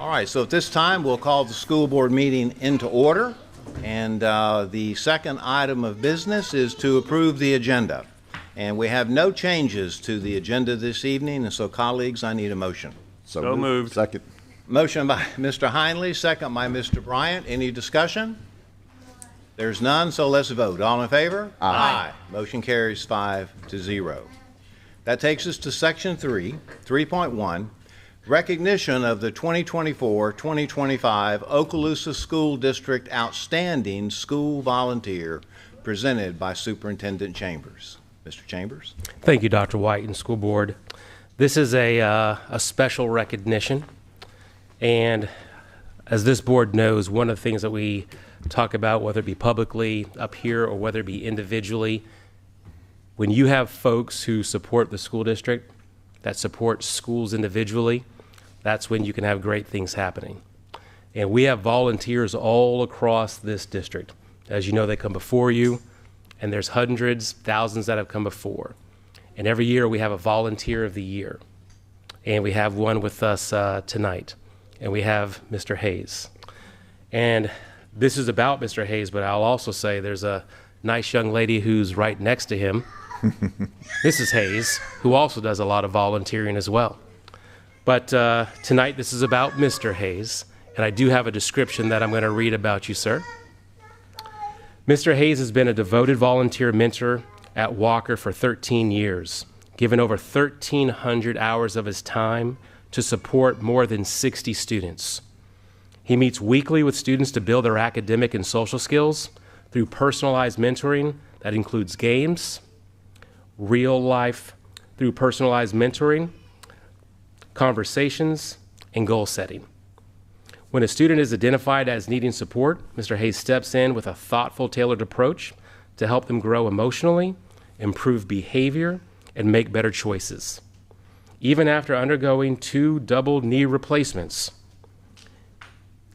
All right, so at this time, we'll call the school board meeting into order. And the second item of business is to approve the agenda. And we have no changes to the agenda this evening, and so colleagues, I need a motion. So moved. Second. Motion by Mr. Heinley, second by Mr. Bryant. Any discussion? There's none, so let's vote. All in favor? Aye. Motion carries 5-0. That takes us to section 3.1, recognition of the 2024-2025 Okaloosa School District Outstanding School Volunteer, presented by Superintendent Chambers. Mr. Chambers. Thank you, Dr. White and School Board. This is a special recognition, and as this board knows, one of the things that we talk about, whether it be publicly up here or whether it be individually, when you have folks who support the school district, that support schools individually, that's when you can have great things happening. And we have volunteers all across this district. As you know, they come before you, and there's hundreds, thousands that have come before. And every year we have a volunteer of the year. And we have one with us tonight. And we have Mr. Hayes. And this is about Mr. Hayes, but I'll also say there's a nice young lady who's right next to him, Mrs. Hayes, who also does a lot of volunteering as well. But tonight this is about Mr. Hayes, and I do have a description that I'm going to read about you, sir. Mr. Hayes has been a devoted volunteer mentor at Walker for 13 years, given over 1,300 hours of his time to support more than 60 students. He meets weekly with students to build their academic and social skills through personalized mentoring that includes games, real life through personalized mentoring, conversations, and goal setting. When a student is identified as needing support, Mr. Hayes steps in with a thoughtful, tailored approach to help them grow emotionally, improve behavior, and make better choices. Even after undergoing 2 double knee replacements,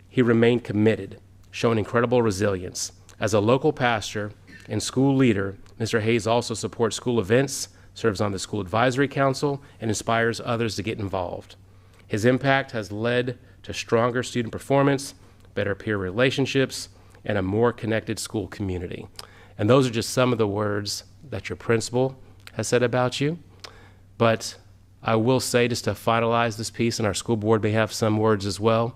he remained committed, showing incredible resilience. As a local pastor and school leader, Mr. Hayes also supports school events, serves on the school advisory council, and inspires others to get involved. His impact has led to stronger student performance, better peer relationships, and a more connected school community. And those are just some of the words that your principal has said about you. But I will say, just to finalize this piece, and our school board may have some words as well,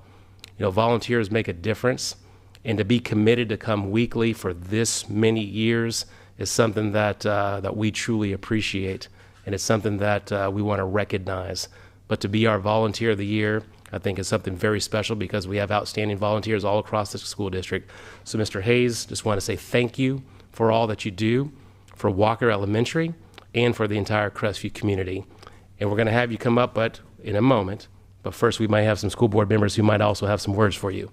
you know, volunteers make a difference, and to be committed to come weekly for this many years is something that we truly appreciate, and it's something that we want to recognize. But to be our volunteer of the year, I think is something very special because we have outstanding volunteers all across the school district. So Mr. Hayes, just want to say thank you for all that you do for Walker Elementary and for the entire Crestview community. And we're going to have you come up in a moment, but first we might have some school board members who might also have some words for you.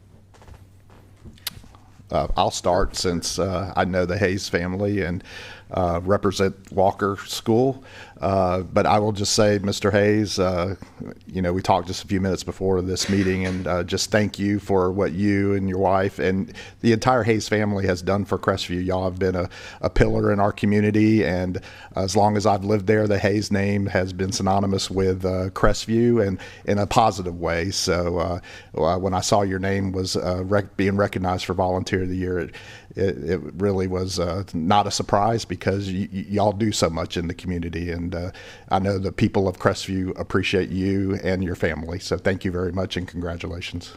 I'll start since I know the Hayes family and represent Walker School. But I will just say, Mr. Hayes, you know, we talked just a few minutes before this meeting, and just thank you for what you and your wife and the entire Hayes family has done for Crestview. Y'all have been a pillar in our community, and as long as I've lived there, the Hayes name has been synonymous with Crestview and in a positive way. So when I saw your name was being recognized for Volunteer of the Year, it really was not a surprise because y'all do so much in the community, and I know the people of Crestview appreciate you and your family. So thank you very much and congratulations.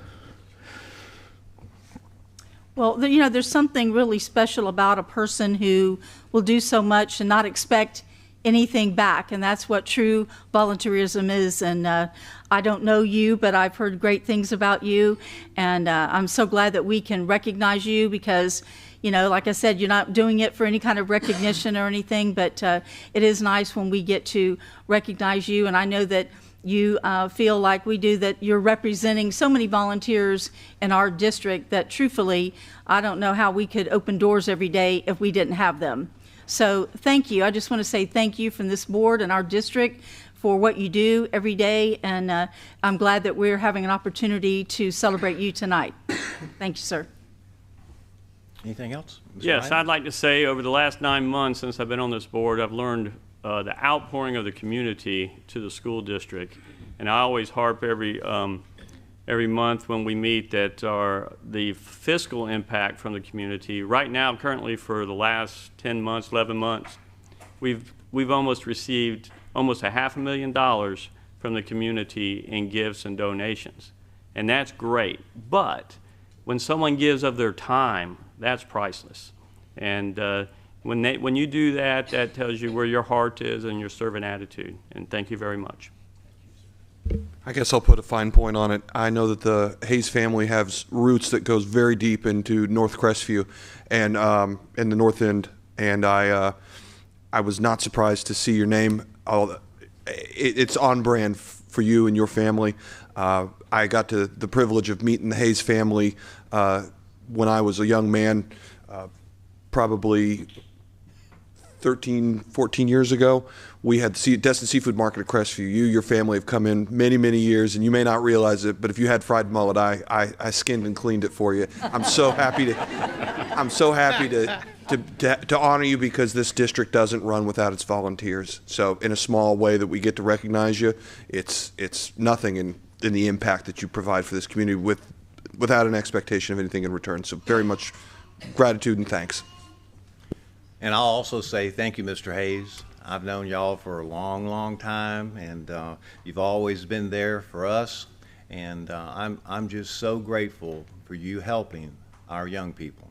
Well, you know, there's something really special about a person who will do so much and not expect anything back, and that's what true volunteerism is. And I don't know you, but I've heard great things about you, and I'm so glad that we can recognize you because, you know, like I said, you're not doing it for any kind of recognition or anything, but it is nice when we get to recognize you. And I know that you feel like we do, that you're representing so many volunteers in our district that truthfully, I don't know how we could open doors every day if we didn't have them. So thank you. I just want to say thank you from this board and our district for what you do every day. And I'm glad that we're having an opportunity to celebrate you tonight. Thank you, sir. Anything else? Mr. Yes, Ryan? I'd like to say over the last 9 months since I've been on this board, I've learned the outpouring of the community to the school district. And I always harp every every month when we meet that are the fiscal impact from the community. Right now, currently for the last 10 months, 11 months, we've almost received almost $500,000 from the community in gifts and donations. And that's great. But when someone gives of their time, that's priceless. And when you do that, that tells you where your heart is and your servant attitude. And thank you very much. I guess I'll put a fine point on it. I know that the Hayes family has roots that goes very deep into North Crestview and in the North End, and I was not surprised to see your name. It's on brand for you and your family. I got the privilege of meeting the Hayes family when I was a young man, probably 13, 14 years ago. We had the Destin Seafood Market at Crestview. Your family have come in many, many years, and you may not realize it, but if you had fried mullet, I skinned and cleaned it for you. I'm so happy to honor you, because this district doesn't run without its volunteers. So in a small way that we get to recognize you, it's nothing in the impact that you provide for this community without an expectation of anything in return. So very much gratitude and thanks. And I'll also say thank you, Mr. Hayes. I've known y'all for a long, long time, and you've always been there for us. And I'm just so grateful for you helping our young people.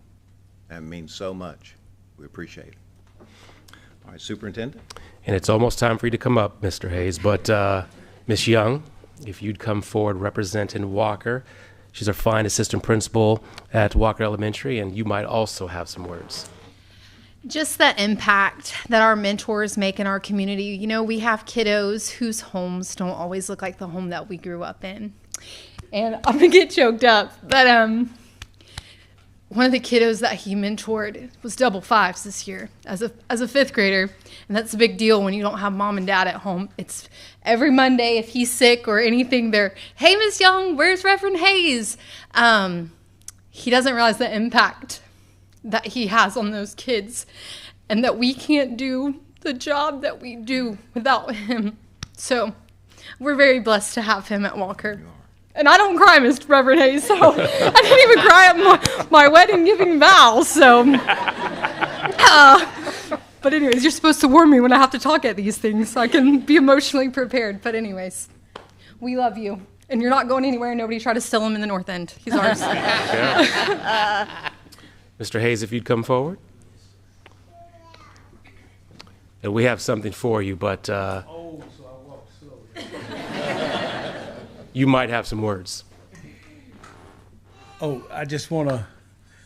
That means so much. We appreciate it. All right, Superintendent. And it's almost time for you to come up, Mr. Hayes, but Ms. Young, if you'd come forward representing Walker. She's our fine assistant principal at Walker Elementary, and you might also have some words. Just the impact that our mentors make in our community. You know, we have kiddos whose homes don't always look like the home that we grew up in. And I'm going to get choked up, but one of the kiddos that he mentored was double fives this year as a fifth grader. And that's a big deal when you don't have mom and dad at home. It's every Monday, if he's sick or anything, they're, hey, Miss Young, where's Reverend Hayes? He doesn't realize the impact that he has on those kids, and that we can't do the job that we do without him. So we're very blessed to have him at Walker. And I don't cry, Mr. Reverend Hayes, so I didn't even cry at my wedding giving vows, so. But anyways, you're supposed to warn me when I have to talk at these things so I can be emotionally prepared. But anyways, we love you. And you're not going anywhere. Nobody try to steal him in the North End. He's ours. Mr. Hayes, if you'd come forward. And we have something for you, but you might have some words. Oh, I just want to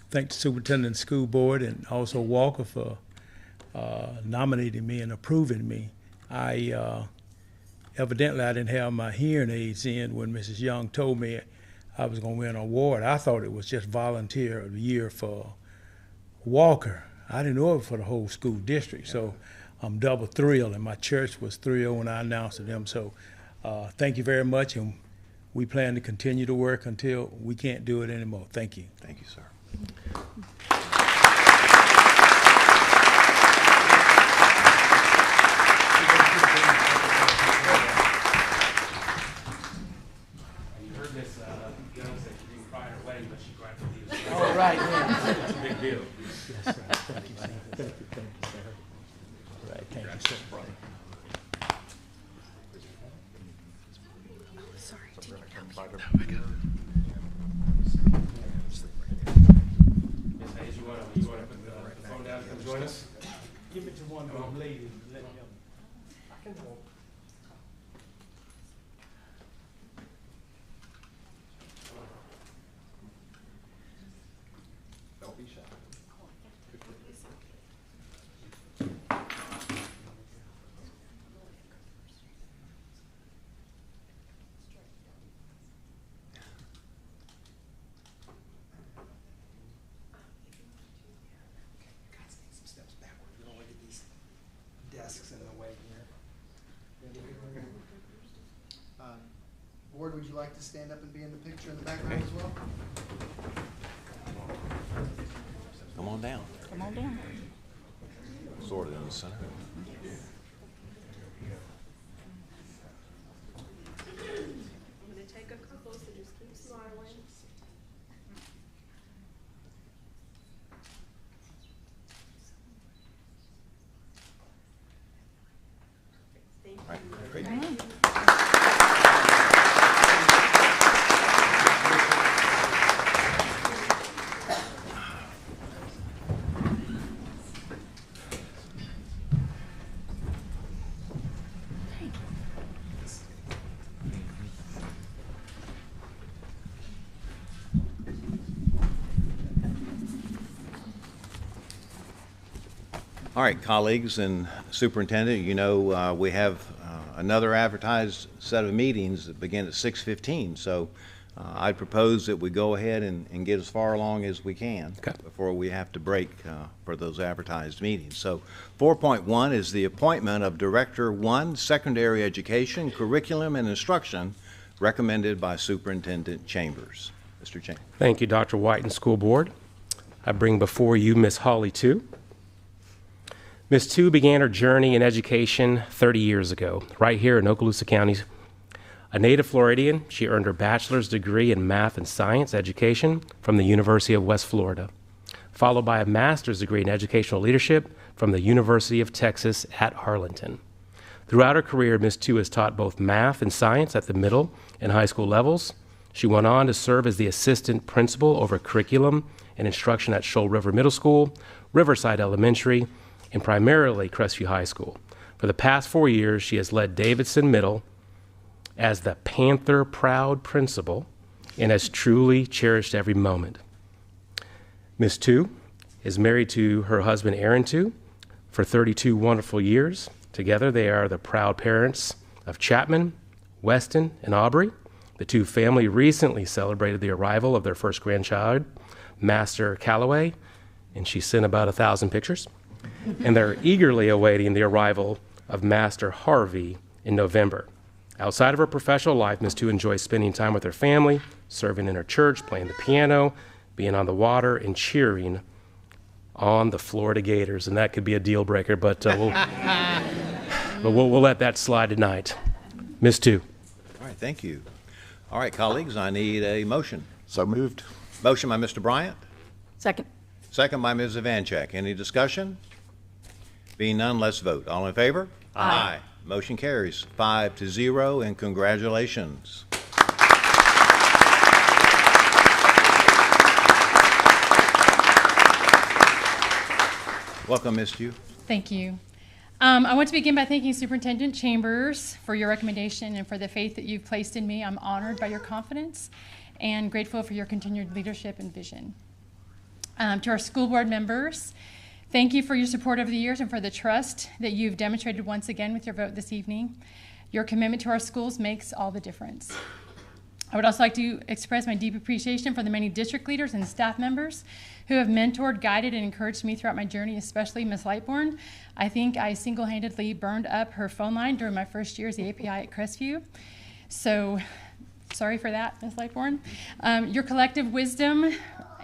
thank the superintendent and school board, and also Walker for nominating me and approving me. Evidently I didn't have my hearing aids in when Mrs. Young told me I was going to win an award. I thought it was just volunteer of the year for Walker. I didn't know it for the whole school district, so I'm double thrilled, and my church was thrilled when I announced to them. So thank you very much, and we plan to continue to work until we can't do it anymore. Thank you. Thank you, sir. You heard Miss Young say she didn't cry at her wedding, but she cried for you. All right. It's a big deal. Yes, sir. Thank you, sir. Thank you, sir. All right, thank you, sir. Sorry, did you help me? Ms. Hayes, you want to put the phone down and come join us? Give it to one of them ladies and let them. I can hold. Don't be shy. Desks in the way here. Board, would you like to stand up and be in the picture in the background as well? Come on down. Come on down. Sort of in the center. I'm going to take a couple, so just keep All right, great. All right, colleagues and superintendent, you know, we have another advertised set of meetings that begin at 6:15. So I propose that we go ahead and get as far along as we can before we have to break for those advertised meetings. So 4.1 is the appointment of Director 1, Secondary Education, Curriculum and Instruction, recommended by Superintendent Chambers. Mr. Chambers. Thank you, Dr. White and School Board. I bring before you Ms. Holly Tu. Ms. Tu began her journey in education 30 years ago, right here in Okaloosa County. A native Floridian, she earned her bachelor's degree in math and science education from the University of West Florida, followed by a master's degree in educational leadership from the University of Texas at Arlington. Throughout her career, Ms. Tu has taught both math and science at the middle and high school levels. She went on to serve as the assistant principal over curriculum and instruction at Shoal River Middle School, Riverside Elementary, and primarily Crestview High School. For the past 4 years, she has led Davidson Middle as the Panther Proud principal and has truly cherished every moment. Ms. Tu is married to her husband, Aaron Tu, for 32 wonderful years. Together, they are the proud parents of Chapman, Weston, and Aubrey. The Tu family recently celebrated the arrival of their first grandchild, Master Calloway, and she sent about 1,000 pictures. And they're eagerly awaiting the arrival of Master Harvey in November. Outside of her professional life, Ms. Tu enjoys spending time with her family, serving in her church, playing the piano, being on the water, and cheering on the Florida Gators. And that could be a deal breaker, but we'll let that slide tonight. Ms. Tu. All right, thank you. All right, colleagues, I need a motion. So moved. Motion by Mr. Bryant, Second. second by Ms. Ivanchek. Any discussion? Being none, let's vote. All in favor? Aye. Motion carries 5-0, and congratulations. Welcome, Ms. Tu. Thank you. I want to begin by thanking Superintendent Chambers for your recommendation and for the faith that you've placed in me. I'm honored by your confidence and grateful for your continued leadership and vision. To our school board members, thank you for your support over the years and for the trust that you've demonstrated once again with your vote this evening. Your commitment to our schools makes all the difference. I would also like to express my deep appreciation for the many district leaders and staff members who have mentored, guided, and encouraged me throughout my journey, especially Ms. Lightbourne. I think I single-handedly burned up her phone line during my first year as the API at Crestview. So sorry for that, Ms. Lightbourne. Your collective wisdom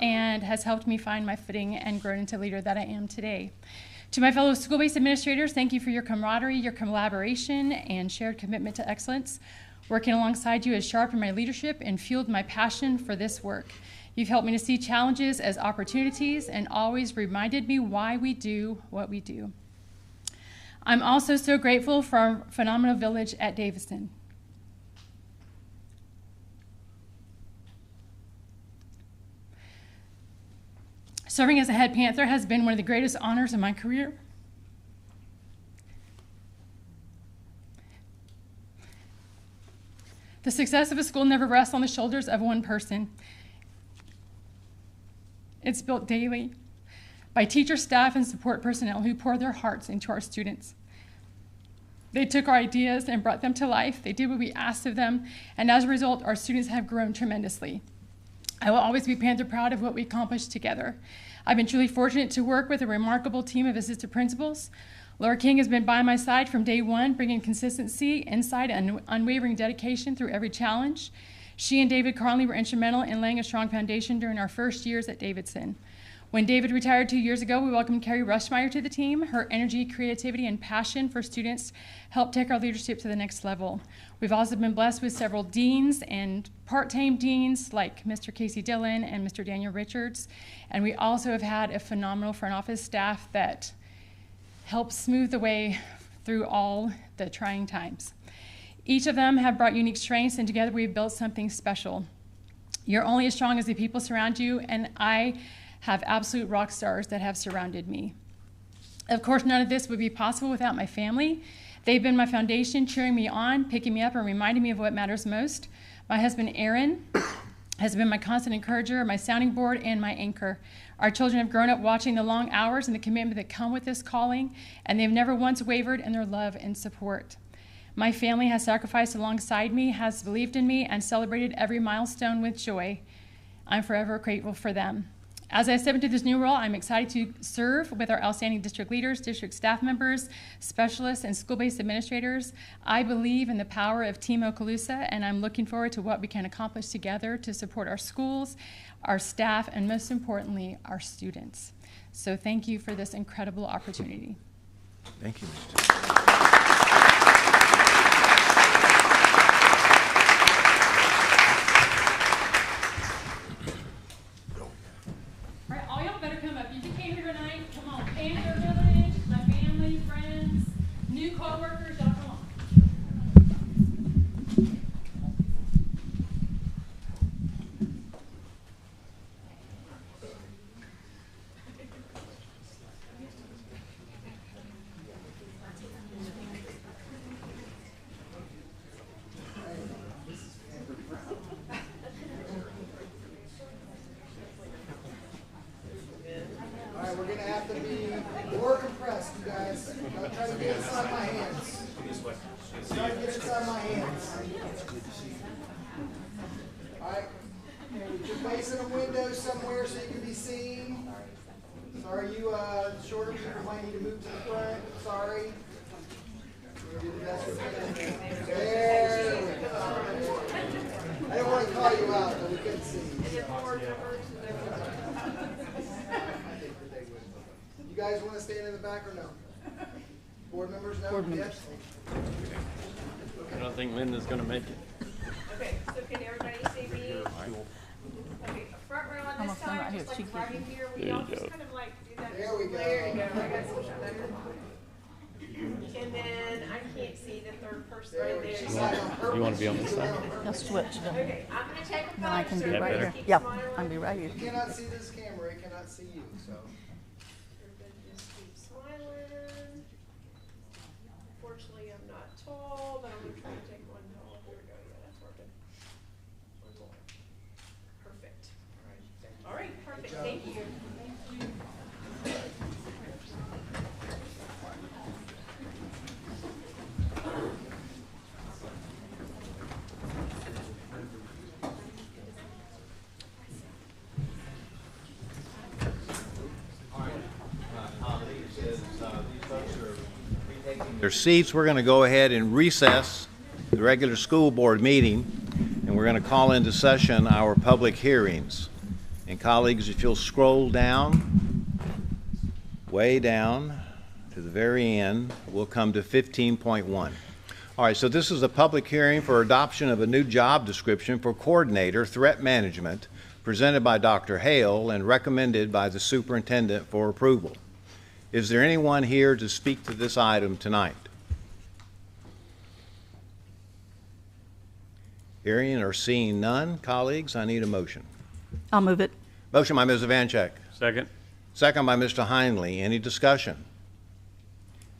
and has helped me find my footing and grow into the leader that I am today. To my fellow school-based administrators, thank you for your camaraderie, your collaboration, and shared commitment to excellence. Working alongside you has sharpened my leadership and fueled my passion for this work. You've helped me to see challenges as opportunities and always reminded me why we do what we do. I'm also so grateful for our phenomenal village at Davidson. Serving as a head Panther has been one of the greatest honors of my career. The success of a school never rests on the shoulders of one person. It's built daily by teachers, staff, and support personnel who pour their hearts into our students. They took our ideas and brought them to life. They did what we asked of them, and as a result, our students have grown tremendously. I will always be Panther proud of what we accomplished together. I've been truly fortunate to work with a remarkable team of assistant principals. Laura King has been by my side from day one, bringing consistency, insight, and unwavering dedication through every challenge. She and David Carnley were instrumental in laying a strong foundation during our first years at Davidson. When David retired 2 years ago, we welcomed Carrie Rushmeyer to the team. Her energy, creativity, and passion for students helped take our leadership to the next level. We've also been blessed with several deans and part-time deans like Mr. Casey Dillon and Mr. Daniel Richards. And we also have had a phenomenal front office staff that helps smooth the way through all the trying times. Each of them have brought unique strengths, and together we've built something special. You're only as strong as the people surround you, and I have absolute rock stars that have surrounded me. Of course, none of this would be possible without my family. They've been my foundation, cheering me on, picking me up, and reminding me of what matters most. My husband, Aaron, has been my constant encourager, my sounding board, and my anchor. Our children have grown up watching the long hours and the commitment that come with this calling, and they've never once wavered in their love and support. My family has sacrificed alongside me, has believed in me, and celebrated every milestone with joy. I'm forever grateful for them. As I step into this new role, I'm excited to serve with our outstanding district leaders, district staff members, specialists, and school-based administrators. I believe in the power of Team Okaloosa, and I'm looking forward to what we can accomplish together to support our schools, our staff, and most importantly, our students. So thank you for this incredible opportunity. Thank you, Mr. All right, all y'all better come up. If you came here tonight, come on. Panther Village, my family, friends, new co-workers, y'all come on. All right, we're gonna have to be more compressed, you guys. Don't try to get inside my hands. Try to get inside my hands. All right, put your face in a window somewhere so you can be seen. Sorry, you shorter people might need to move to the front. Sorry. Do the best we can. There we go. I didn't want to call you out, but we couldn't see you. You guys want to stand in the back or no? Board members, no? Board members. Yes? I don't think Linda's going to make it. Okay, so can everybody see me? Okay, front row on this side, just like right in here, we all just kind of like do that. There we go. There you go, I got so much better. And then I can't see the third person right there. You want to be on this side? I'll switch. Okay, I'm gonna take a Then I photo, can so be right everybody here. keep Yeah, smiling. I'll be right here. You cannot see this camera, it cannot see you, so. Everybody just keep smiling. Fortunately, I'm not tall, but I'm gonna try to take one tall. Here we go, yeah, that's working. One more. Perfect. All right, perfect, thank you. Their seats, we're going to go ahead and recess the regular school board meeting, and we're going to call into session our public hearings. And colleagues, if you'll scroll down, way down to the very end, we'll come to 15.1. All right, so this is a public hearing for adoption of a new job description for coordinator threat management presented by Dr. Hale and recommended by the superintendent for approval. Is there anyone here to speak to this item tonight? Hearing or seeing none, colleagues, I need a motion. I'll move it. Motion by Ms. Vancheck. Second. Second by Mr. Heinley. Any discussion?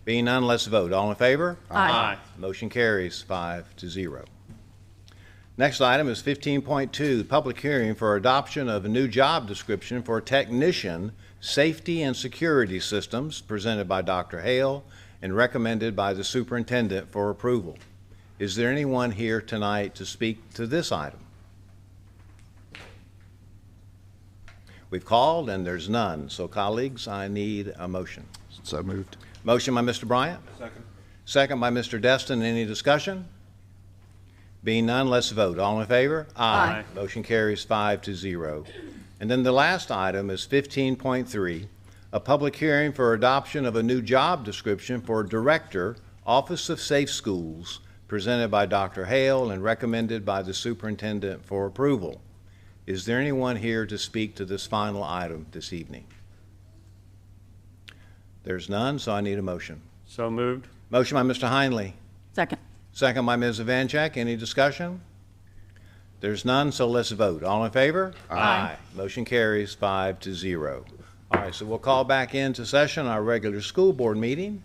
Being none, let's vote. All in favor? Aye. Motion carries 5-0. Next item is 15.2, public hearing for adoption of a new job description for technician safety and security systems presented by Dr. Hale and recommended by the superintendent for approval. Is there anyone here tonight to speak to this item? We've called and there's none. So colleagues, I need a motion. So moved. Motion by Mr. Bryant. Second. Second by Mr. Destin. Any discussion? Being none, let's vote. All in favor? Aye. Motion carries 5-0. And then the last item is 15.3, a public hearing for adoption of a new job description for Director, Office of Safe Schools, presented by Dr. Hale and recommended by the superintendent for approval. Is there anyone here to speak to this final item this evening? There's none, so I need a motion. So moved. Motion by Mr. Heinley, Second. second by Ms. Evancheck. Any discussion? There's none, so let's vote. All in favor? Aye. Motion carries 5-0. All right, so we'll call back into session our regular school board meeting,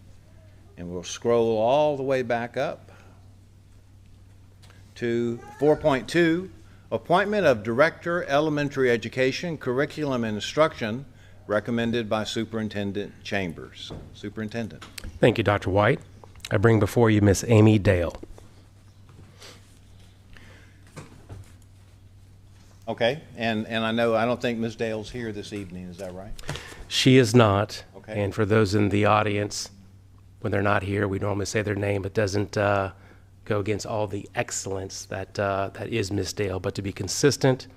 and we'll scroll all the way back up to 4.2, appointment of Director Elementary Education, Curriculum and Instruction, recommended by Superintendent Chambers. Superintendent. Thank you, Dr. White. I bring before you Miss Amy Dale. Okay, and I don't think Ms. Dale's here this evening, is that right? She is not. Okay. And for those in the audience, when they're not here, we normally say their name. It doesn't go against all the excellence that is Miss Dale, but to be consistent,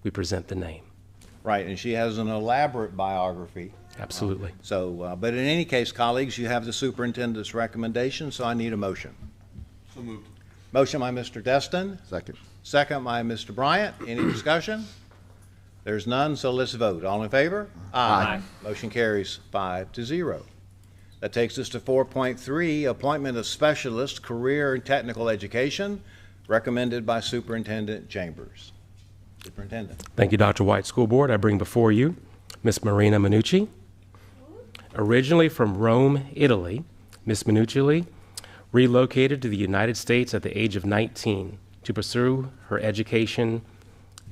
we present the name. Right, and she has an elaborate biography. Absolutely. So, but in any case, colleagues, you have the superintendent's recommendation, so I need a motion. So moved. Motion by Mr. Destin, Second. second by Mr. Bryant. Any discussion? There's none, so let's vote. All in favor? Aye. Motion carries 5-0. That takes us to 4.3, appointment of specialist, career and technical education, recommended by Superintendent Chambers. Superintendent. Thank you, Dr. White. School Board, I bring before you Miss Marina Minucci. Originally from Rome, Italy, Miss Minucci relocated to the United States at the age of 19 to pursue her education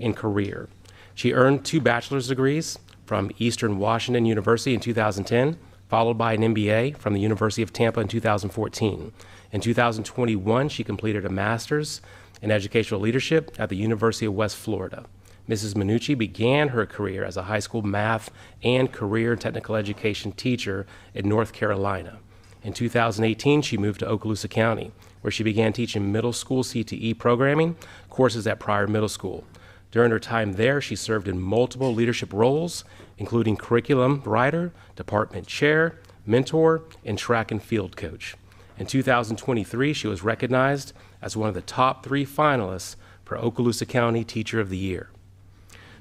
and career. She earned 2 bachelor's degrees from Eastern Washington University in 2010, followed by an MBA from the University of Tampa in 2014. In 2021, she completed a master's in educational leadership at the University of West Florida. Mrs. Minucci began her career as a high school math and career and technical education teacher in North Carolina. In 2018, she moved to Okaloosa County, where she began teaching middle school CTE programming courses at Pryor Middle School. During her time there, she served in multiple leadership roles, including curriculum writer, department chair, mentor, and track and field coach. In 2023, she was recognized as one of the top 3 finalists for Okaloosa County Teacher of the Year.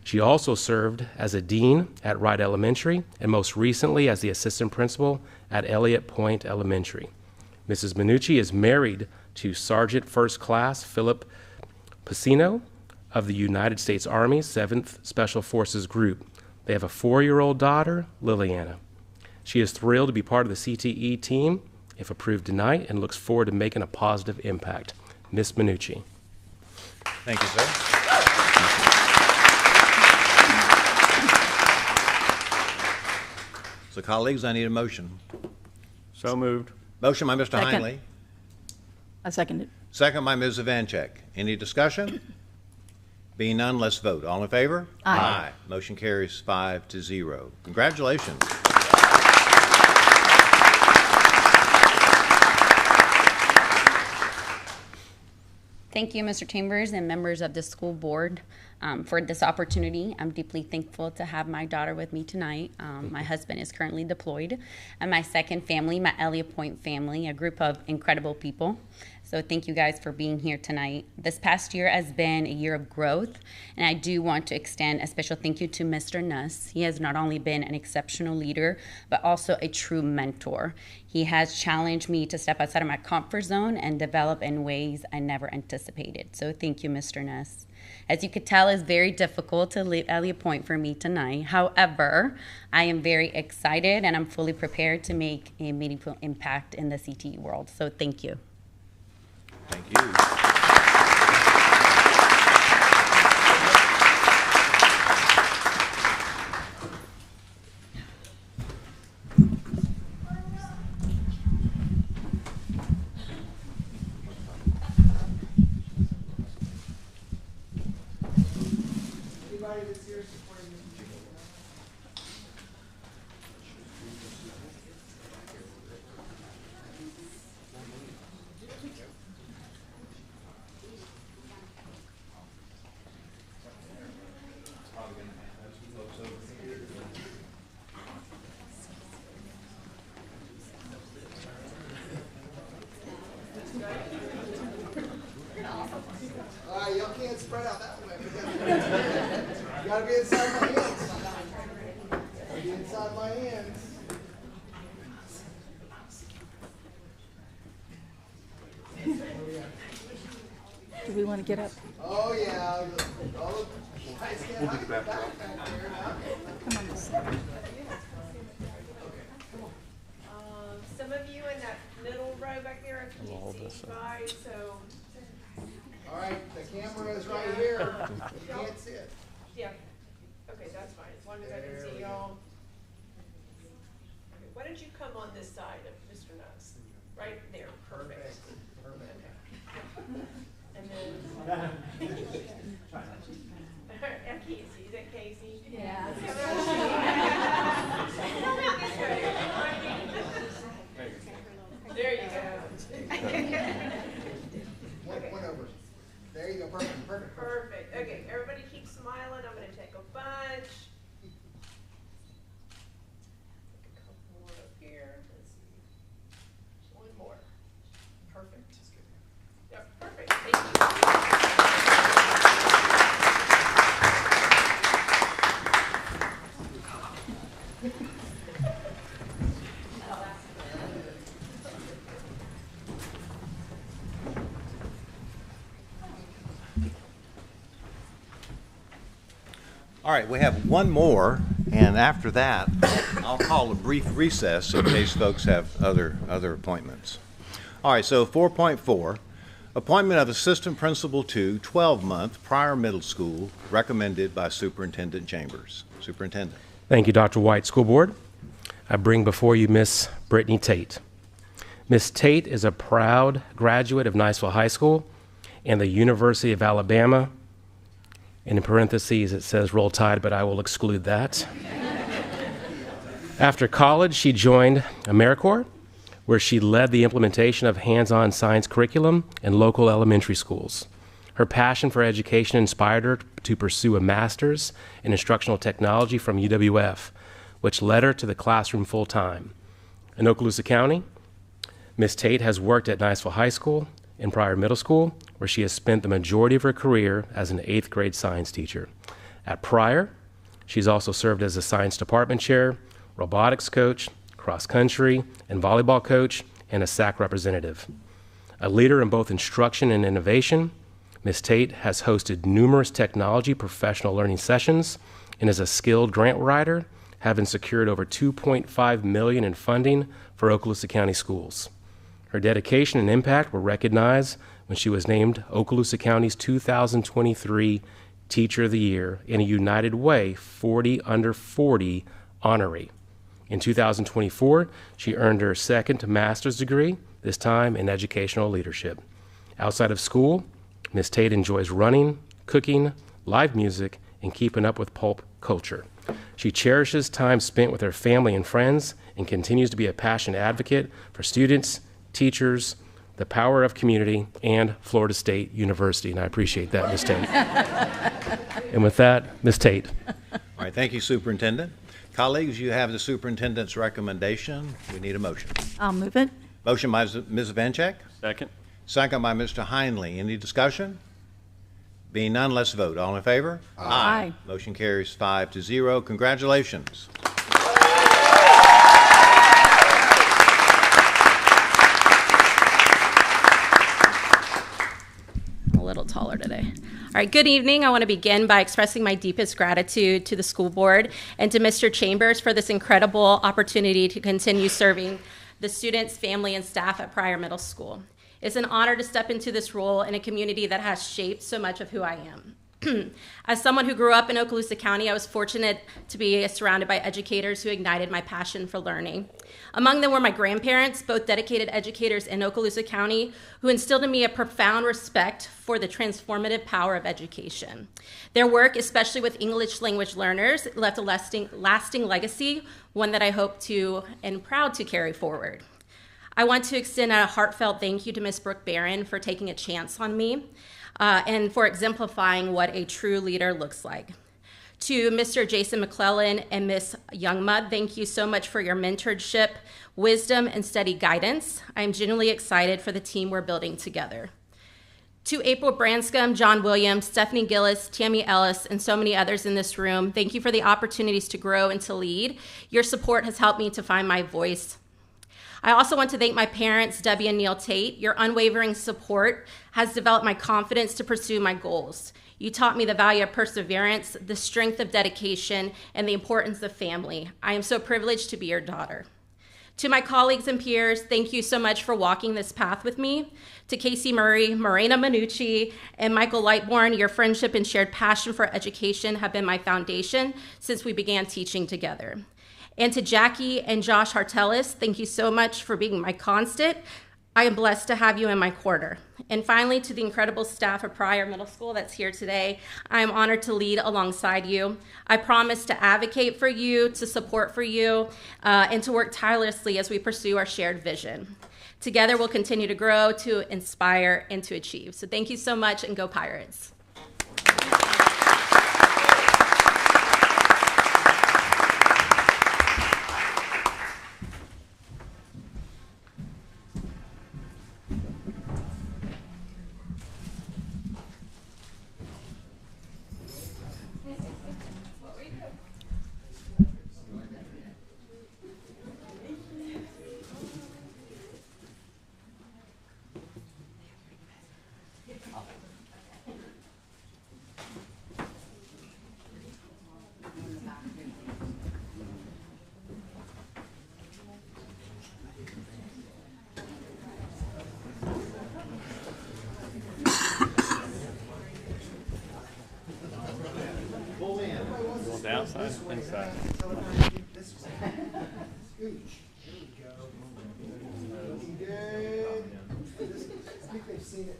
She also served as a dean at Wright Elementary and most recently as the assistant principal at Elliott Point Elementary. Mrs. Minucci is married to Sergeant First Class Philip Pacino of the United States Army 7th Special Forces Group. They have a 4-year-old daughter, Liliana. She is thrilled to be part of the CTE team, if approved tonight, and looks forward to making a positive impact. Miss Minucci. Thank you, sir. So, colleagues, I need a motion. So moved. Motion by Mr. Second. Heinley, I second it. second by Ms. Evancheck. Any discussion? Being none, let's vote. All in favor? Aye. Motion carries 5-0. Congratulations. Thank you, Mr. Chambers and members of the school board for this opportunity. I'm deeply thankful to have my daughter with me tonight. My husband is currently deployed. And my second family, my Elliott Point family, a group of incredible people. So thank you guys for being here tonight. This past year has been a year of growth, and I do want to extend a special thank you to Mr. Nuss. He has not only been an exceptional leader, but also a true mentor. He has challenged me to step outside of my comfort zone and develop in ways I never anticipated. So thank you, Mr. Nuss. As you could tell, it's very difficult to leave Elliott Point for me tonight. However, I am very excited and I'm fully prepared to make a meaningful impact in the CTE world. So thank you. Thank you. Anybody that's here supporting Mr. Chambers? All right, y'all can't spread out that way. You gotta be inside my hands. Gotta be inside my hands. Do we want to get up? Oh, yeah. All the guys get We'll do the back drop. Come on this side. Some of you in that middle row back there, I can't see you guys, so. All right, the camera is right here. You can't see it. Yeah, okay, that's fine, as long as I can see y'all. Okay, why don't you come on this side of Mr. Nuss? Right there, perfect. Okay. And then. Casey, is that Casey? Yeah. There you go. One over. There you go, perfect, perfect. Perfect. Okay, everybody keep smiling. I'm going to take a bunch. Take a couple more up here. Let's see. One more. Perfect. Yep, perfect. Thank you. All right, we have one more, and after that, I'll call a brief recess in case folks have other appointments. All right, so 4.4, appointment of assistant principal to 12-month Pryor Middle School, recommended by Superintendent Chambers. Superintendent. Thank you, Dr. White. School Board, I bring before you Miss Brittany Tate. Miss Tate is a proud graduate of Niceville High School and the University of Alabama. And in parentheses, it says Roll Tide, but I will exclude that. After college, she joined AmeriCorps, where she led the implementation of hands-on science curriculum in local elementary schools. Her passion for education inspired her to pursue a master's in instructional technology from UWF, which led her to the classroom full-time. In Okaloosa County, Ms. Tate has worked at Niceville High School and Pryor Middle School, where she has spent the majority of her career as an 8th grade science teacher. At Pryor, she's also served as a science department chair, robotics coach, cross country and volleyball coach, and a SAC representative. A leader in both instruction and innovation, Ms. Tate has hosted numerous technology professional learning sessions and is a skilled grant writer, having secured over $2.5 million in funding for Okaloosa County schools. Her dedication and impact were recognized when she was named Okaloosa County's 2023 Teacher of the Year in a United Way 40 Under 40 honoree. In 2024, she earned her second master's degree, this time in educational leadership. Outside of school, Ms. Tate enjoys running, cooking, live music, and keeping up with pulp culture. She cherishes time spent with her family and friends and continues to be a passionate advocate for students, teachers, the power of community, and Florida State University. And I appreciate that, Ms. Tate. And with that, Ms. Tate. All right, thank you, Superintendent. Colleagues, you have the superintendent's recommendation. We need a motion. I'll move it. Motion by Ms. Vanchek, Second. second by Mr. Heinley. Any discussion? Being none, let's vote. All in favor? Aye. Motion carries 5-0. Congratulations. A little taller today. All right, good evening. I want to begin by expressing my deepest gratitude to the school board and to Mr. Chambers for this incredible opportunity to continue serving the students, family, and staff at Pryor Middle School. It's an honor to step into this role in a community that has shaped so much of who I am. As someone who grew up in Okaloosa County, I was fortunate to be surrounded by educators who ignited my passion for learning. Among them were my grandparents, both dedicated educators in Okaloosa County, who instilled in me a profound respect for the transformative power of education. Their work, especially with English language learners, left a lasting legacy, one that I hope to and proud to carry forward. I want to extend a heartfelt thank you to Ms. Brooke Barron for taking a chance on me and for exemplifying what a true leader looks like. To Mr. Jason McClellan and Ms. Youngmud, thank you so much for your mentorship, wisdom, and steady guidance. I am genuinely excited for the team we're building together. To April Branscombe, John Williams, Stephanie Gillis, Tammy Ellis, and so many others in this room, thank you for the opportunities to grow and to lead. Your support has helped me to find my voice. I also want to thank my parents, Debbie and Neil Tate. Your unwavering support has developed my confidence to pursue my goals. You taught me the value of perseverance, the strength of dedication, and the importance of family. I am so privileged to be your daughter. To my colleagues and peers, thank you so much for walking this path with me. To Casey Murray, Morena Manucci, and Michael Lightborn, your friendship and shared passion for education have been my foundation since we began teaching together. And to Jackie and Josh Hartelis, thank you so much for being my constant. I am blessed to have you in my corner. And finally, to the incredible staff of Pryor Middle School that's here today, I am honored to lead alongside you. I promise to advocate for you, to support for you, and to work tirelessly as we pursue our shared vision. Together, we'll continue to grow, to inspire, and to achieve. So thank you so much, and go Pirates. Outside, inside. Looking good. I think they've seen it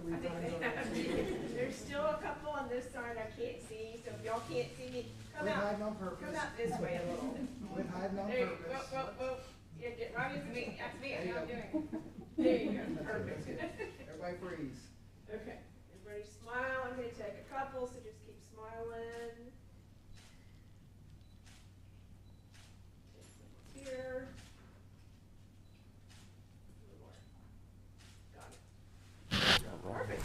3 times. There's still a couple on this side I can't see, so if y'all can't see me, come Quit out. hiding on purpose. Come out this way a little. Quit hiding on There you purpose. go. Whoa. Yeah, get right into me. That's me. How I'm doing. There you go. Perfect. Everybody freeze. Okay. Everybody smile. I'm going to take a couple, so just keep smiling. Here. Got it. Perfect.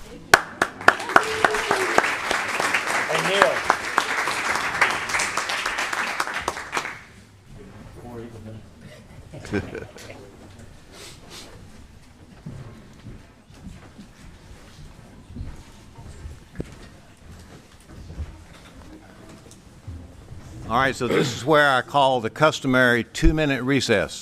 And Neil. All right, so this is where I call the customary 2-minute recess.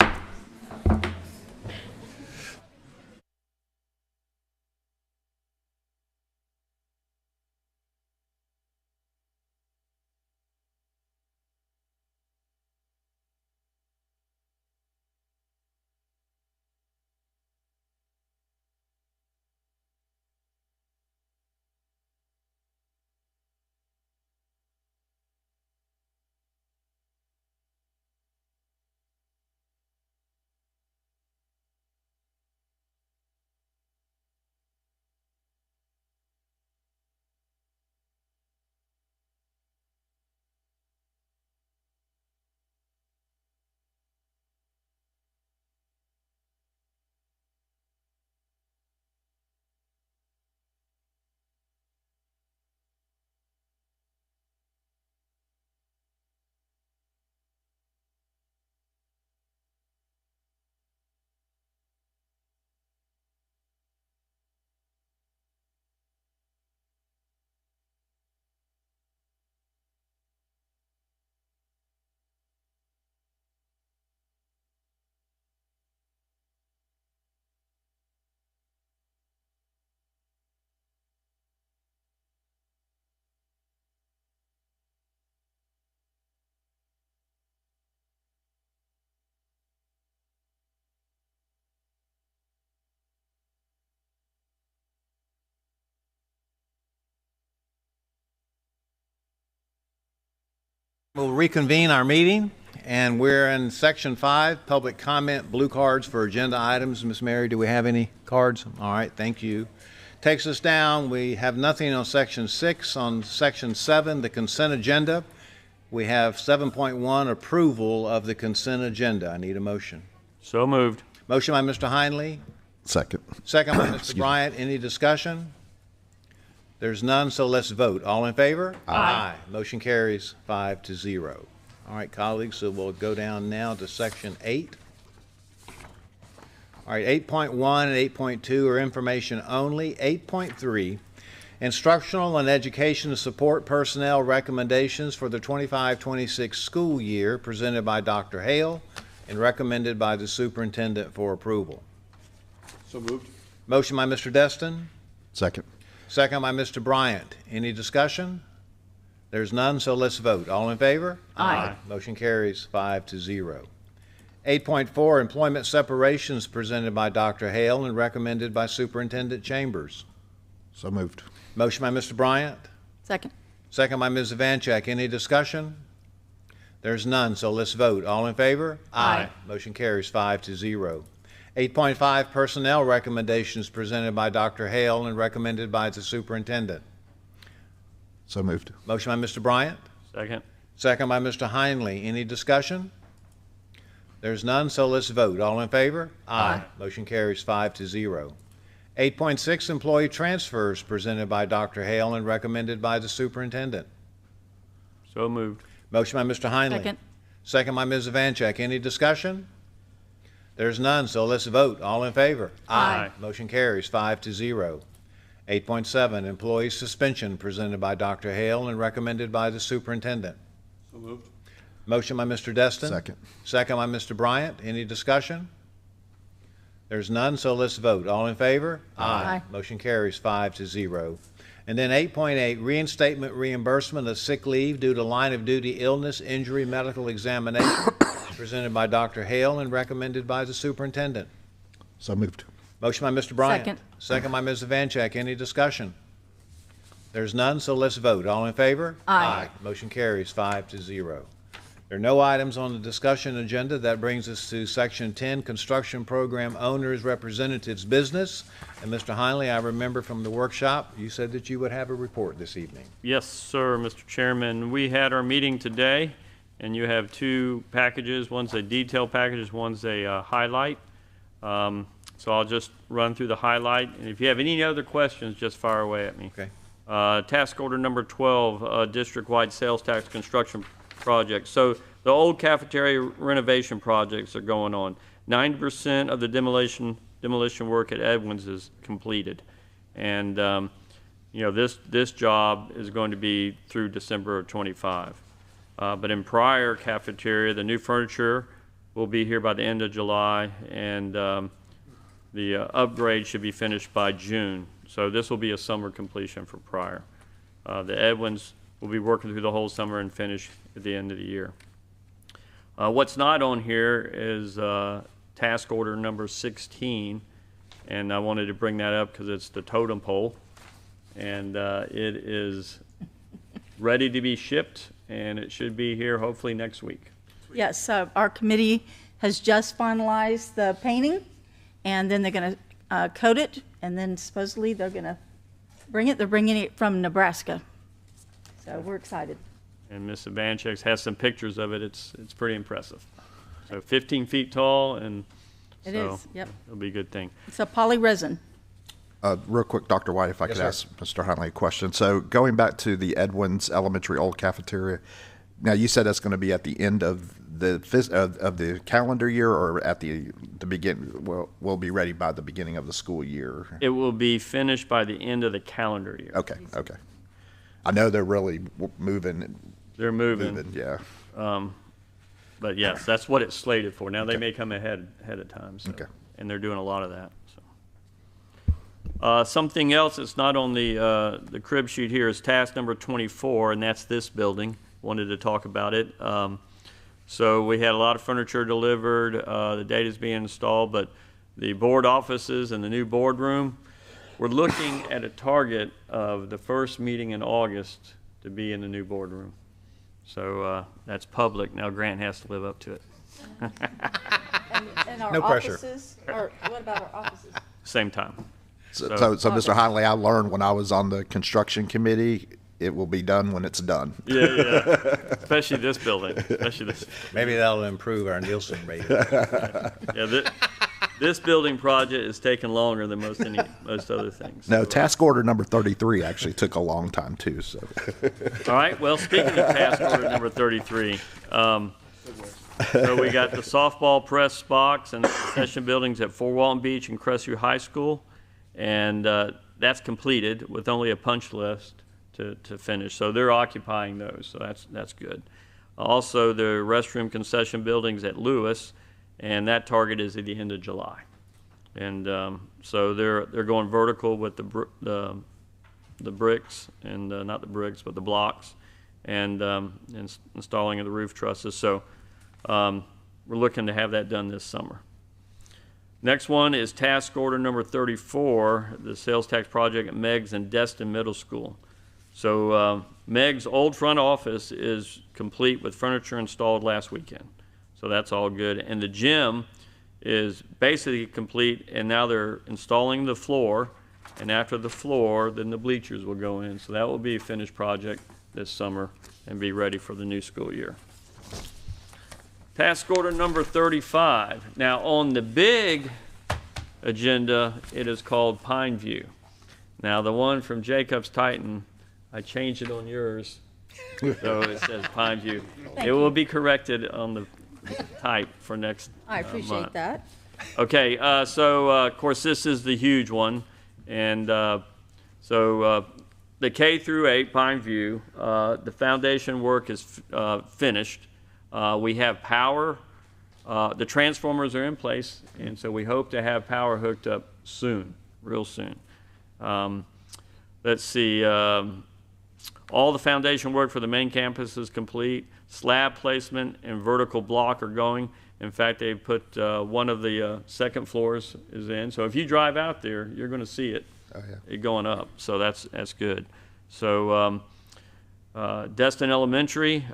We'll reconvene our meeting, and we're in Section 5, Public Comment, blue cards for agenda items. Ms. Mary, do we have any cards? All right, thank you. Takes us down. We have nothing on Section 6. On Section 7, the consent agenda, we have 7.1, approval of the consent agenda. I need a motion. So moved. Motion by Mr. Heinley. Second. Second by Mr. Bryant. Any discussion? There's none, so let's vote. All in favor? Aye. Motion carries 5-0. All right, colleagues, so we'll go down now to Section 8. All right, 8.1 and 8.2 are information only. 8.3, instructional and education support personnel recommendations for the 25-26 school year, presented by Dr. Hale and recommended by the superintendent for approval. So moved. Motion by Mr. Destin, Second. second by Mr. Bryant. Any discussion? There's none, so let's vote. All in favor? Aye. Motion carries 5-0. 8.4, employment separations, presented by Dr. Hale and recommended by Superintendent Chambers. So moved. Motion by Mr. Bryant, Second. second by Ms. Vanchek. Any discussion? There's none, so let's vote. All in favor? Aye. Motion carries 5-0. 8.5, personnel recommendations, presented by Dr. Hale and recommended by the superintendent. So moved. Motion by Mr. Bryant, Second. second by Mr. Heinley. Any discussion? There's none, so let's vote. All in favor? Aye. Motion carries 5-0. 8.6, employee transfers, presented by Dr. Hale and recommended by the superintendent. So moved. Motion by Mr. Heinley. Second. Second by Ms. Vanchek. Any discussion? There's none, so let's vote. All in favor? Aye. Motion carries 5-0. 8.7, employee suspension, presented by Dr. Hale and recommended by the superintendent. So moved. Motion by Mr. Destin. Second. Second by Mr. Bryant. Any discussion? There's none, so let's vote. All in favor? Aye. Motion carries 5-0. And then 8.8, reinstatement reimbursement of sick leave due to line of duty illness, injury, medical examination, presented by Dr. Hale and recommended by the superintendent. So moved. Motion by Mr. Bryant. Second. Second by Ms. Vanchek. Any discussion? There's none, so let's vote. All in favor? Aye. Motion carries 5-0. There are no items on the discussion agenda. That brings us to Section 10, Construction Program Owners Representatives Business. And Mr. Heinley, I remember from the workshop, you said that you would have a report this evening. Yes, sir, Mr. Chairman. We had our meeting today, and you have two packages. One's a detail package, one's a highlight. So I'll just run through the highlight. And if you have any other questions, just fire away at me. Okay. Task order number 12, district-wide sales tax construction project. So the old cafeteria renovation projects are going on. 90% of the demolition work at Edwin's is completed. And, you know, this job is going to be through December of 25. But in prior cafeteria, the new furniture will be here by the end of July, and the upgrade should be finished by June. So this will be a summer completion for prior. The Edwin's will be working through the whole summer and finish at the end of the year. What's not on here is task order number 16, and I wanted to bring that up because it's the totem pole, and it is ready to be shipped, and it should be here hopefully next week. Yes, our committee has just finalized the painting, and then they're going to coat it, and then supposedly they're going to bring it. They're bringing it from Nebraska. So we're excited. And Ms. Vanchek has some pictures of it. It's pretty impressive. So 15 feet tall, and It so is, yep. It'll be a good thing. It's a poly resin. Real quick, Dr. White, if I could ask Mr. Huntley a question. So going back to the Edwin's Elementary Old Cafeteria, now you said that's going to be at the end of the calendar year, or at the begin? Will be ready by the beginning of the school year. It will be finished by the end of the calendar year. Okay. I know they're really moving. They're moving. Yeah. But yes, that's what it's slated for. Now they may come ahead of time. So, Okay. And they're doing a lot of that. So. Something else that's not on the crib sheet here is task number 24, and that's this building. Wanted to talk about it. So we had a lot of furniture delivered. The date is being installed, but the board offices and the new boardroom, we're looking at a target of the first meeting in August to be in the new boardroom. So that's public. Now Grant has to live up to it. And our No pressure. offices, or what about our offices? Same time. So Mr. Huntley, I learned when I was on the construction committee, it will be done when it's done. Yeah. Especially this building. Maybe that'll improve our Nielsen rating. Yeah, this building project is taking longer than most other things. No, task order number 33 actually took a long time too. So. All right. Well, speaking of task order number 33, So we got the softball press box and the concession buildings at Fort Walton Beach and Crestview High School. And that's completed with only a punch list to finish. So they're occupying those, so that's good. Also, the restroom concession buildings at Lewis, and that target is at the end of July. And so they're going vertical with the bricks, and not the bricks, but the blocks, and installing of the roof trusses. So we're looking to have that done this summer. Next one is task order number 34, the sales tax project at Meigs and Destin Middle School. So Meigs' old front office is complete with furniture installed last weekend. So that's all good. And the gym is basically complete, and now they're installing the floor. And after the floor, then the bleachers will go in. So that will be a finished project this summer and be ready for the new school year. Task order number 35. Now, on the big agenda, it is called Pine View. Now, the one from Jacobs Titan, I changed it on yours, so it says Pine View. It will be corrected on the type for next I appreciate month. that. Okay, so of course, this is the huge one. And so the K through 8 Pine View, the foundation work is finished. We have power. The transformers are in place, and so we hope to have power hooked up soon, real soon. Let's see. All the foundation work for the main campus is complete. Slab placement and vertical block are going. In fact, they put one of the second floors is in. So if you drive out there, you're going to see it, it going up. So that's good. So Destin Elementary,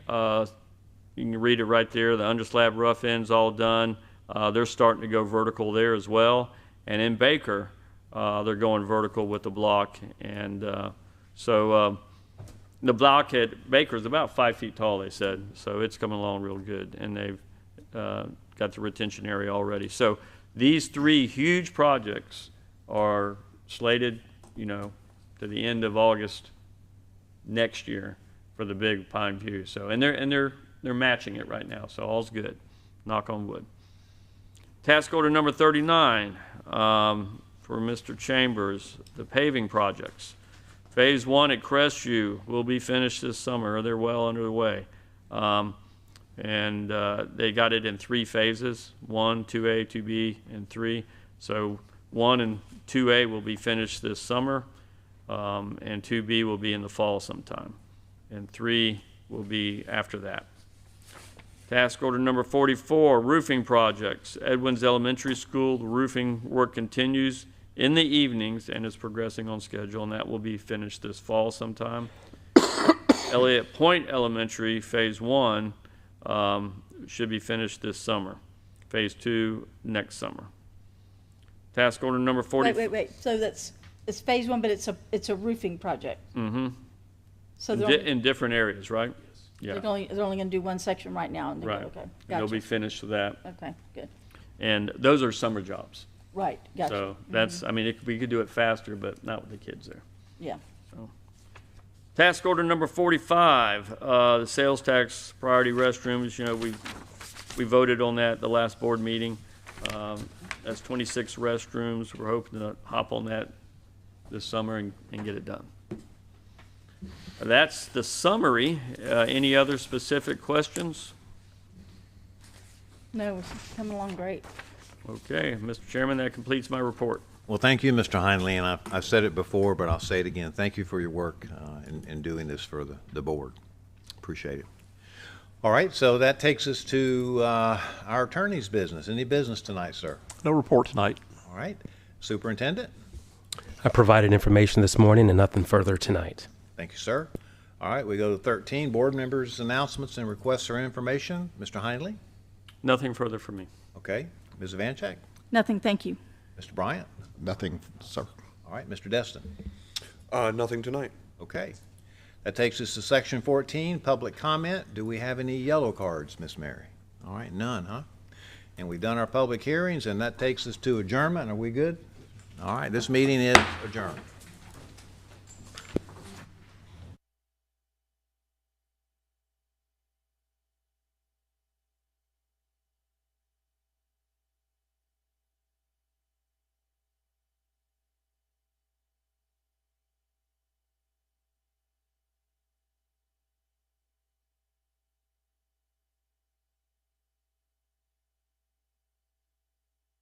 you can read it right there. The underslab rough end's all done. They're starting to go vertical there as well. And in Baker, they're going vertical with the block. And so the block at Baker is about 5 feet tall, they said. So it's coming along real good. And they've got the retention area already. So these 3 huge projects are slated, to the end of August next year for the big Pine View. So and they're matching it right now. So all's good. Knock on wood. Task order number 39 for Mr. Chambers, the paving projects. Phase 1 at Crestview will be finished this summer. They're well underway. And they got it in 3 phases, 1, 2A, 2B, and 3. So 1 and 2A will be finished this summer, and 2B will be in the fall sometime. And 3 will be after that. Task order number 44, roofing projects. Edwins Elementary School, the roofing work continues in the evenings and is progressing on schedule, and that will be finished this fall sometime. Elliott Point Elementary, Phase 1, should be finished this summer. Phase 2 next summer. Task order number 40. Wait. So it's phase 1, but it's a roofing project. Mm-hmm. So In different areas, right? Yeah. they're only going to do one section right now. And Right. Okay. And Gotcha. they'll be finished with that. Okay. Good. And those are summer jobs. Right. Gotcha. So that's, I mean, we could do it faster, but not with the kids there. Yeah. So. Task order number 45, the sales tax priority restrooms. We voted on that the last board meeting. That's 26 restrooms. We're hoping to hop on that this summer and get it done. That's the summary. Any other specific questions? No, it's coming along great. Okay, Mr. Chairman, that completes my report. Well, thank you, Mr. Heinley, and I've said it before, but I'll say it again. Thank you for your work in doing this for the board. Appreciate it. All right, so that takes us to our attorney's business. Any business tonight, sir? No report tonight. All right. Superintendent? I provided information this morning and nothing further tonight. Thank you, sir. All right, we go to 13, board members' announcements and requests for information. Mr. Heinley? Nothing further from me. Okay. Ms. Vanchak? Nothing. Thank you. Mr. Bryant? Nothing, sir. All right, Mr. Destin? Nothing tonight. Okay. That takes us to section 14, public comment. Do we have any yellow cards, Miss Mary? All right, none, huh? And we've done our public hearings, and that takes us to adjournment. Are we good? All right, this meeting is adjourned.